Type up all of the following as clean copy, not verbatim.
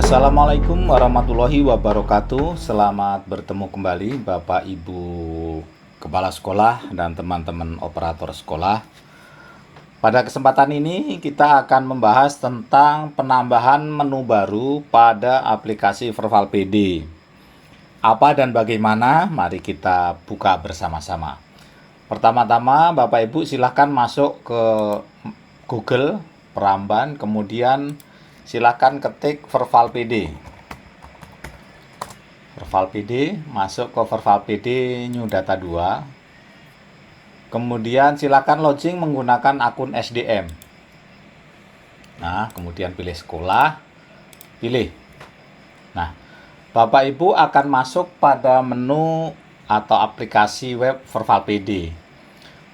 Assalamualaikum warahmatullahi wabarakatuh. Selamat bertemu kembali Bapak Ibu Kepala Sekolah dan teman-teman operator sekolah. Pada kesempatan ini kita akan membahas tentang penambahan menu baru pada aplikasi Verval PD. Apa dan bagaimana? Mari kita buka bersama-sama. Pertama-tama Bapak Ibu silahkan masuk ke Google Peramban, kemudian silakan ketik Verval PD. Verval PD, masuk ke Verval PD New Data 2. Kemudian silakan login menggunakan akun SDM. Nah, kemudian pilih sekolah, pilih. Nah, Bapak Ibu akan masuk pada menu atau aplikasi web Verval PD.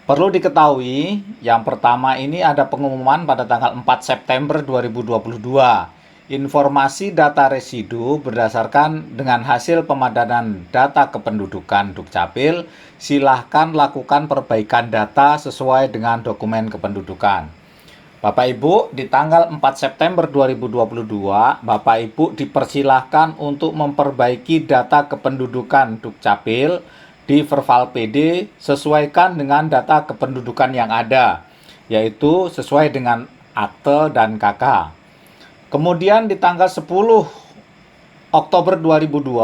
Perlu diketahui, yang pertama ini ada pengumuman pada tanggal 4 September 2022. Informasi data residu berdasarkan dengan hasil pemadanan data kependudukan Dukcapil, silahkan lakukan perbaikan data sesuai dengan dokumen kependudukan. Bapak Ibu, di tanggal 4 September 2022, Bapak Ibu dipersilahkan untuk memperbaiki data kependudukan Dukcapil di Verval PD sesuaikan dengan data kependudukan yang ada, yaitu sesuai dengan akte dan KK. Kemudian di tanggal 10 Oktober 2002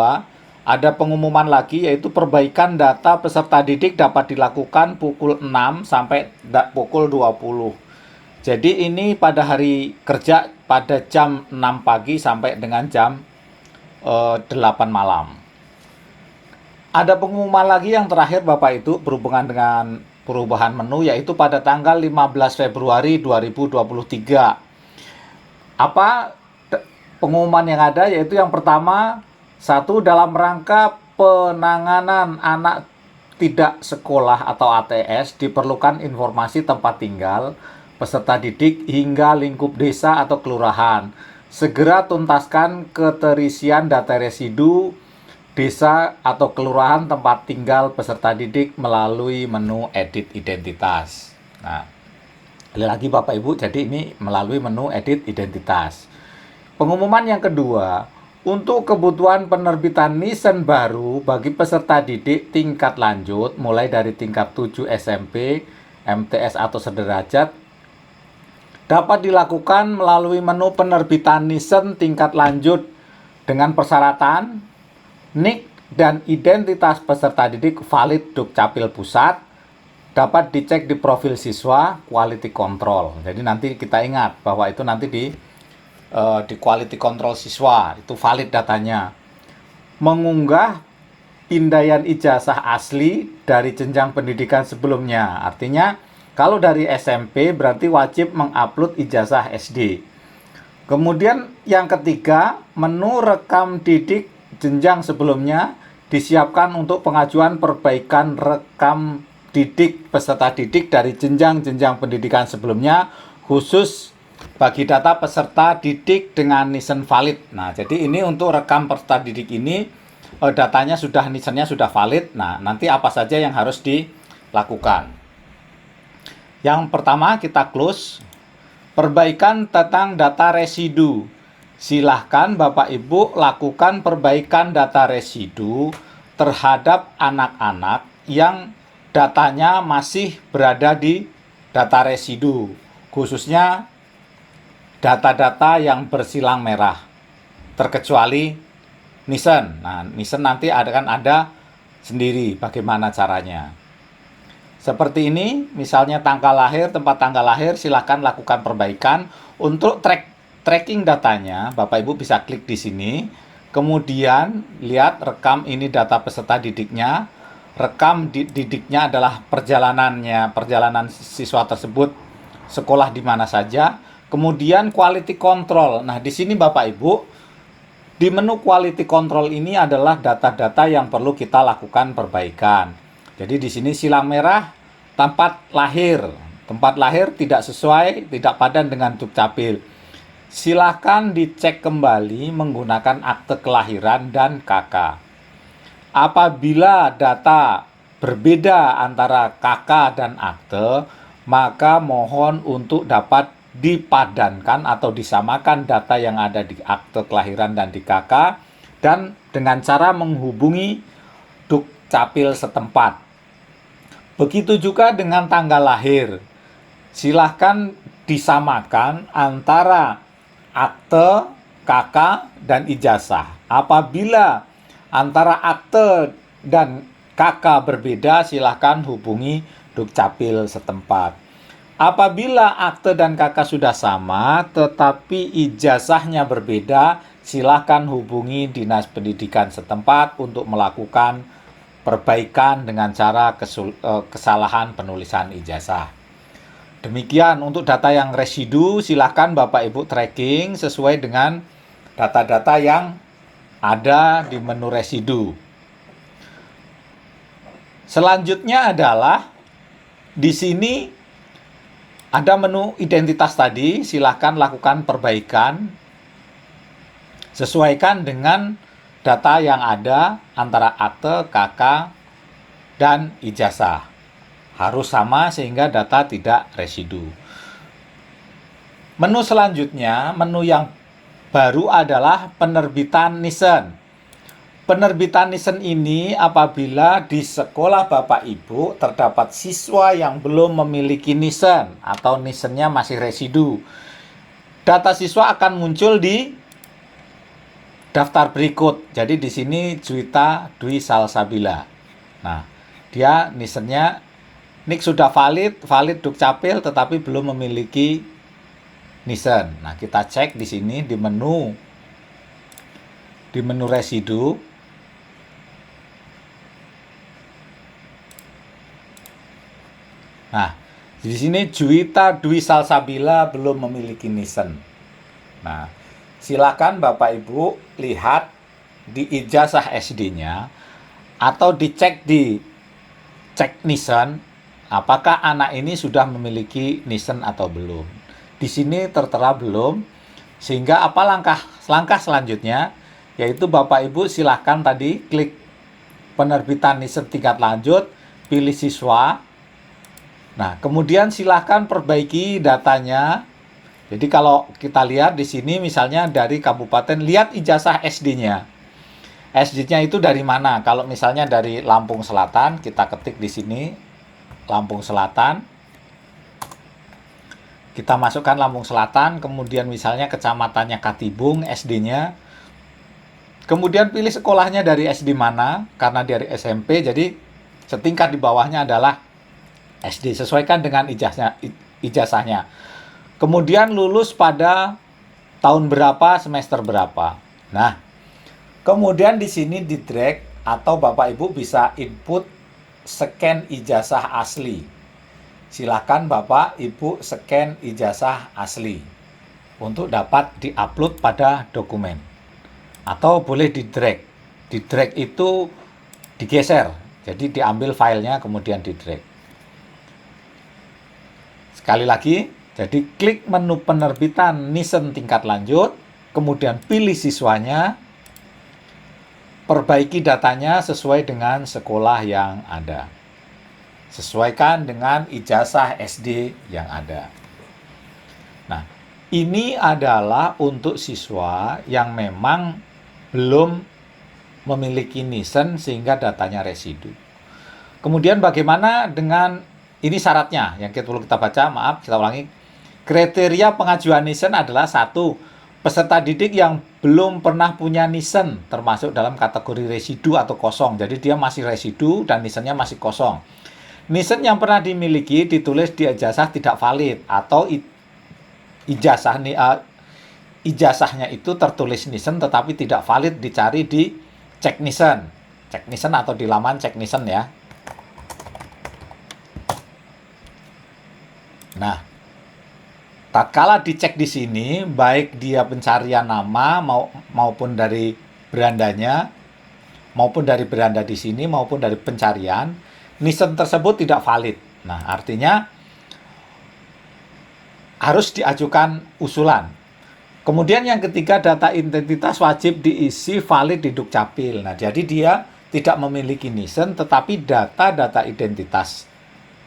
ada pengumuman lagi, yaitu perbaikan data peserta didik dapat dilakukan pukul 6 sampai pukul 20. Jadi ini pada hari kerja pada jam 6 pagi sampai dengan jam 8 malam. Ada pengumuman lagi yang terakhir Bapak Ibu berhubungan dengan perubahan menu, yaitu pada tanggal 15 Februari 2023. Apa pengumuman yang ada? Yaitu yang pertama, satu, dalam rangka penanganan anak tidak sekolah atau ATS diperlukan informasi tempat tinggal peserta didik hingga lingkup desa atau kelurahan. Segera tuntaskan keterisian data residu desa atau kelurahan tempat tinggal peserta didik melalui menu edit identitas. Nah, lagi Bapak Ibu, jadi ini melalui menu edit identitas. Pengumuman yang kedua, untuk kebutuhan penerbitan NISN baru bagi peserta didik tingkat lanjut mulai dari tingkat 7 SMP, MTS atau sederajat dapat dilakukan melalui menu penerbitan NISN tingkat lanjut dengan persyaratan NIK dan identitas peserta didik valid Dukcapil Pusat, dapat dicek di profil siswa quality control. Jadi nanti kita ingat bahwa itu nanti di quality control siswa itu valid datanya. Mengunggah pindaian ijazah asli dari jenjang pendidikan sebelumnya. Artinya kalau dari SMP berarti wajib mengupload ijazah SD. Kemudian yang ketiga, menu rekam didik jenjang sebelumnya disiapkan untuk pengajuan perbaikan rekam didik peserta didik dari jenjang-jenjang pendidikan sebelumnya, khusus bagi data peserta didik dengan NISN valid. Nah, jadi ini untuk rekam peserta didik ini datanya sudah, NISN-nya sudah valid. Nah, nanti apa saja yang harus dilakukan? Yang pertama kita close. Perbaikan tentang data residu. Silahkan Bapak Ibu lakukan perbaikan data residu terhadap anak-anak yang datanya masih berada di data residu, khususnya data-data yang bersilang merah, terkecuali NISN. Nah, NISN nanti akan ada sendiri bagaimana caranya. Seperti ini, misalnya tanggal lahir, tempat tanggal lahir, silahkan lakukan perbaikan. Untuk tracking datanya, Bapak Ibu bisa klik di sini. Kemudian lihat rekam ini data peserta didiknya. Rekam didiknya adalah perjalanan siswa tersebut sekolah di mana saja. Kemudian quality control. Nah, di sini Bapak Ibu, di menu quality control ini adalah data-data yang perlu kita lakukan perbaikan. Jadi di sini silang merah tempat lahir. Tempat lahir tidak sesuai, tidak padan dengan Dukcapil. Silakan dicek kembali menggunakan akte kelahiran dan KK. Apabila data berbeda antara KK dan akte, maka mohon untuk dapat dipadankan atau disamakan data yang ada di akte kelahiran dan di KK, dan dengan cara menghubungi Dukcapil setempat. Begitu juga dengan tanggal lahir. Silahkan disamakan antara akte, KK, dan ijazah. Apabila antara akte dan KK berbeda, silahkan hubungi Dukcapil setempat. Apabila akte dan KK sudah sama, tetapi ijazahnya berbeda, silahkan hubungi Dinas Pendidikan setempat untuk melakukan perbaikan dengan cara kesalahan penulisan ijazah. Demikian untuk data yang residu, silahkan Bapak Ibu tracking sesuai dengan data-data yang ada di menu residu. Selanjutnya adalah di sini ada menu identitas tadi, silahkan lakukan perbaikan sesuaikan dengan data yang ada antara akte, KK, dan ijazah. Harus sama sehingga data tidak residu. Menu selanjutnya, menu yang baru adalah penerbitan Nisen. Penerbitan Nisen ini apabila di sekolah Bapak Ibu terdapat siswa yang belum memiliki Nisen atau Nisennya masih residu. Data siswa akan muncul di daftar berikut. Jadi di sini Juwita Dwi Salsabila. Nah, dia Nisennya NIK sudah valid Dukcapil tetapi belum memiliki Nisen. Nah, kita cek di sini di menu residu. Nah, di sini Juwita Dwi Salsabila belum memiliki Nisen. Nah, silakan Bapak Ibu lihat di ijazah SD-nya atau dicek di cek Nisen apakah anak ini sudah memiliki Nisen atau belum. Di sini tertera belum, sehingga apa langkah selanjutnya, yaitu Bapak Ibu silahkan tadi klik penerbitan Nisen tingkat lanjut, pilih siswa. Nah, kemudian silahkan perbaiki datanya. Jadi kalau kita lihat di sini misalnya dari kabupaten, lihat ijazah SD-nya. SD-nya itu dari mana? Kalau misalnya dari Lampung Selatan, kita ketik di sini Lampung Selatan. Kita masukkan Lampung Selatan, kemudian misalnya kecamatannya Katibung, SD-nya. Kemudian pilih sekolahnya dari SD mana, karena dari SMP, jadi setingkat di bawahnya adalah SD. Sesuaikan dengan ijazahnya. Kemudian lulus pada tahun berapa, semester berapa. Nah, kemudian di sini di drag atau Bapak Ibu bisa input scan ijazah asli. Silakan Bapak Ibu scan ijazah asli untuk dapat diupload pada dokumen. Atau boleh di drag. Di drag itu digeser. Jadi diambil filenya kemudian di drag. Sekali lagi, jadi klik menu penerbitan Nisen tingkat lanjut, kemudian pilih siswanya, perbaiki datanya sesuai dengan sekolah yang ada. Sesuaikan dengan ijazah SD yang ada. Nah, ini adalah untuk siswa yang memang belum memiliki Nisen sehingga datanya residu. Kemudian bagaimana dengan ini syaratnya yang perlu kita baca, maaf, kita ulangi. Kriteria pengajuan Nisen adalah 1. Peserta didik yang belum pernah punya Nisen termasuk dalam kategori residu atau kosong. Jadi dia masih residu dan Nisennya masih kosong. Nisen yang pernah dimiliki ditulis di ijazah tidak valid atau ijazahnya itu tertulis Nisen tetapi tidak valid, dicari di cek Nisen. Cek Nisen atau di laman cek Nisen ya. Nah, tatkala dicek di sini, baik dia pencarian nama maupun dari berandanya, maupun dari beranda di sini maupun dari pencarian, Nisen tersebut tidak valid. Nah, artinya harus diajukan usulan. Kemudian yang ketiga, data identitas wajib diisi valid di Dukcapil. Nah, jadi dia tidak memiliki Nisen, tetapi data-data identitas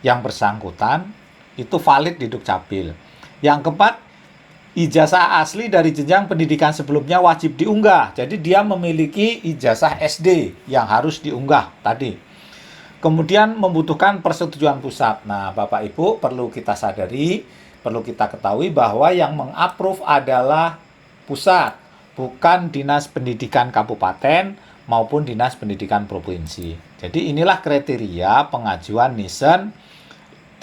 yang bersangkutan itu valid di Dukcapil. Yang keempat, ijazah asli dari jenjang pendidikan sebelumnya wajib diunggah. Jadi dia memiliki ijazah SD yang harus diunggah tadi. Kemudian membutuhkan persetujuan pusat. Nah, Bapak Ibu perlu kita sadari, perlu kita ketahui bahwa yang mengapprove adalah pusat, bukan Dinas Pendidikan Kabupaten maupun Dinas Pendidikan Provinsi. Jadi inilah kriteria pengajuan NISN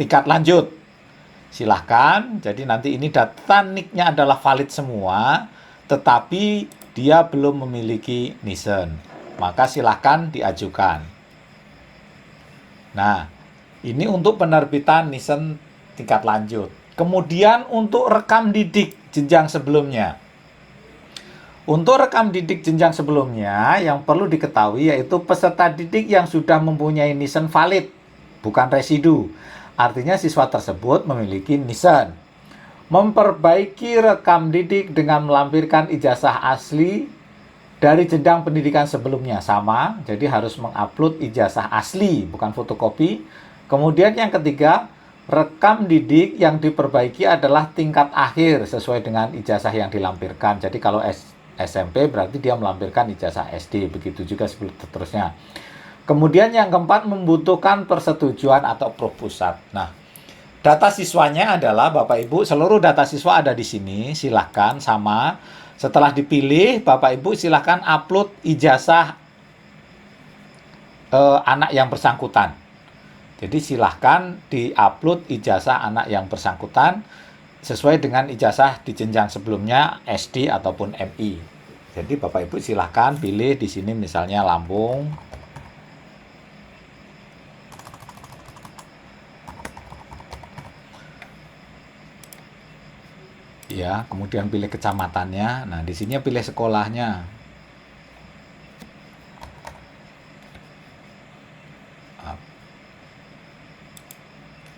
tingkat lanjut. Silahkan, jadi nanti ini data NIK-nya adalah valid semua, tetapi dia belum memiliki NISN. Maka silahkan diajukan. Nah, ini untuk penerbitan NISN tingkat lanjut. Kemudian untuk rekam didik jenjang sebelumnya. Untuk rekam didik jenjang sebelumnya, yang perlu diketahui yaitu peserta didik yang sudah mempunyai NISN valid, bukan residu. Artinya siswa tersebut memiliki NISN. Memperbaiki rekam didik dengan melampirkan ijazah asli dari jenjang pendidikan sebelumnya. Sama, jadi harus mengupload ijazah asli, bukan fotokopi. Kemudian yang ketiga, rekam didik yang diperbaiki adalah tingkat akhir sesuai dengan ijazah yang dilampirkan. Jadi kalau SMP berarti dia melampirkan ijazah SD, begitu juga seterusnya. Kemudian yang keempat, membutuhkan persetujuan atau approve pusat. Nah, data siswanya adalah Bapak Ibu, seluruh data siswa ada di sini. Silahkan sama. Setelah dipilih, Bapak Ibu silahkan upload ijazah anak yang bersangkutan. Jadi silahkan di-upload ijazah anak yang bersangkutan sesuai dengan ijazah di jenjang sebelumnya SD ataupun MI. Jadi Bapak Ibu silahkan pilih di sini misalnya Lampung. Ya, kemudian pilih kecamatannya. Nah, di sini pilih sekolahnya.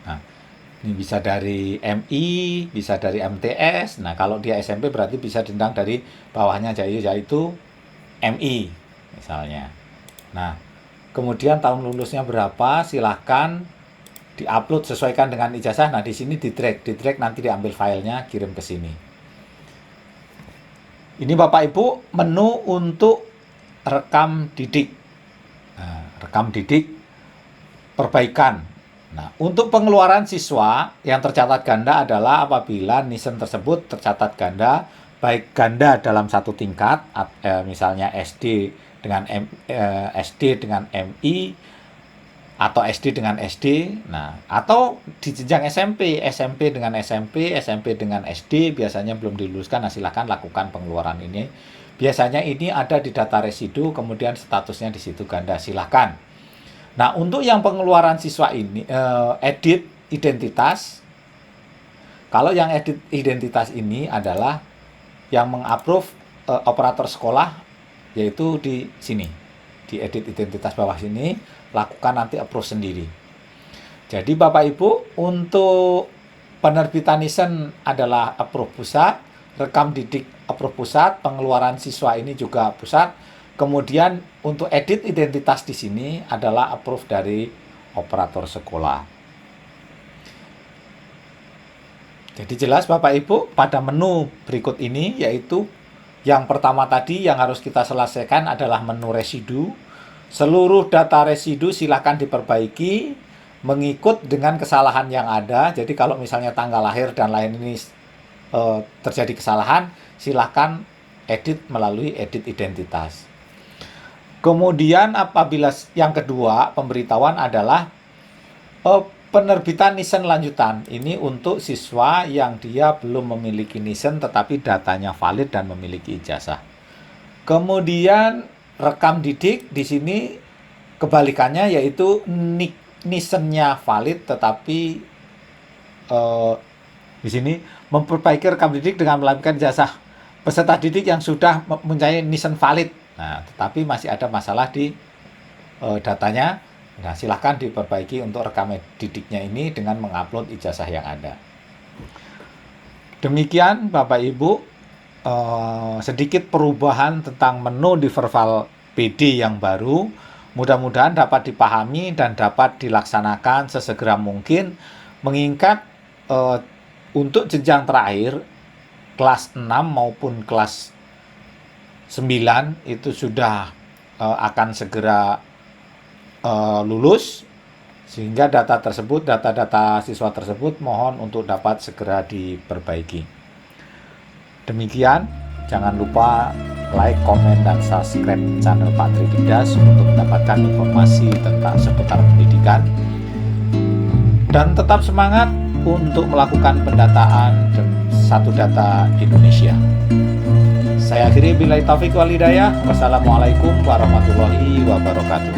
Nah, ini bisa dari MI, bisa dari MTS. Nah, kalau dia SMP berarti bisa jenjang dari bawahnya yaitu MI misalnya. Nah, kemudian tahun lulusnya berapa? Silahkan diupload sesuaikan dengan ijazah. Nah, di sini di drag nanti diambil filenya, kirim ke sini. Ini Bapak Ibu menu untuk rekam didik. Nah, rekam didik perbaikan. Nah, untuk pengeluaran siswa yang tercatat ganda adalah apabila NISN tersebut tercatat ganda, baik ganda dalam satu tingkat, misalnya SD dengan SD dengan MI, atau SD dengan SD, nah atau di jenjang SMP, SMP dengan SMP, SMP dengan SD biasanya belum diluluskan. Nah, silakan lakukan pengeluaran ini. Biasanya ini ada di data residu, kemudian statusnya di situ ganda. Silakan. Nah, untuk yang pengeluaran siswa ini edit identitas. Kalau yang edit identitas ini adalah yang mengapprove operator sekolah, yaitu di sini, di edit identitas bawah sini, lakukan nanti approve sendiri. Jadi Bapak Ibu, untuk penerbitan NISN adalah approve pusat, rekam didik approve pusat, pengeluaran siswa ini juga pusat. Kemudian untuk edit identitas di sini adalah approve dari operator sekolah. Jadi jelas Bapak Ibu, pada menu berikut ini yaitu yang pertama tadi yang harus kita selesaikan adalah menu residu. Seluruh data residu silakan diperbaiki mengikut dengan kesalahan yang ada. Jadi kalau misalnya tanggal lahir dan lain ini terjadi kesalahan, silakan edit melalui edit identitas. Kemudian apabila yang kedua pemberitahuan adalah penerbitan NISN lanjutan. Ini untuk siswa yang dia belum memiliki NISN tetapi datanya valid dan memiliki ijazah. Kemudian rekam didik di sini kebalikannya, yaitu NISN-nya valid tetapi di sini memperbaiki rekam didik dengan melakukan ijazah peserta didik yang sudah mempunyai NISN valid. Nah, tetapi masih ada masalah di datanya. Nah, silahkan diperbaiki untuk rekam didiknya ini dengan mengupload ijazah yang ada. Demikian Bapak Ibu, sedikit perubahan tentang menu di Verval PD yang baru. Mudah-mudahan dapat dipahami dan dapat dilaksanakan sesegera mungkin, mengingat Untuk jenjang terakhir, kelas 6 maupun kelas 9 itu sudah akan segera lulus, sehingga data-data siswa tersebut mohon untuk dapat segera diperbaiki. Demikian, jangan lupa like, komen, dan subscribe channel Pak Trididas untuk mendapatkan informasi tentang seputar pendidikan. Dan tetap semangat untuk melakukan pendataan satu data Indonesia. Saya akhiri billahi taufiq wal hidayah. Wassalamualaikum warahmatullahi wabarakatuh.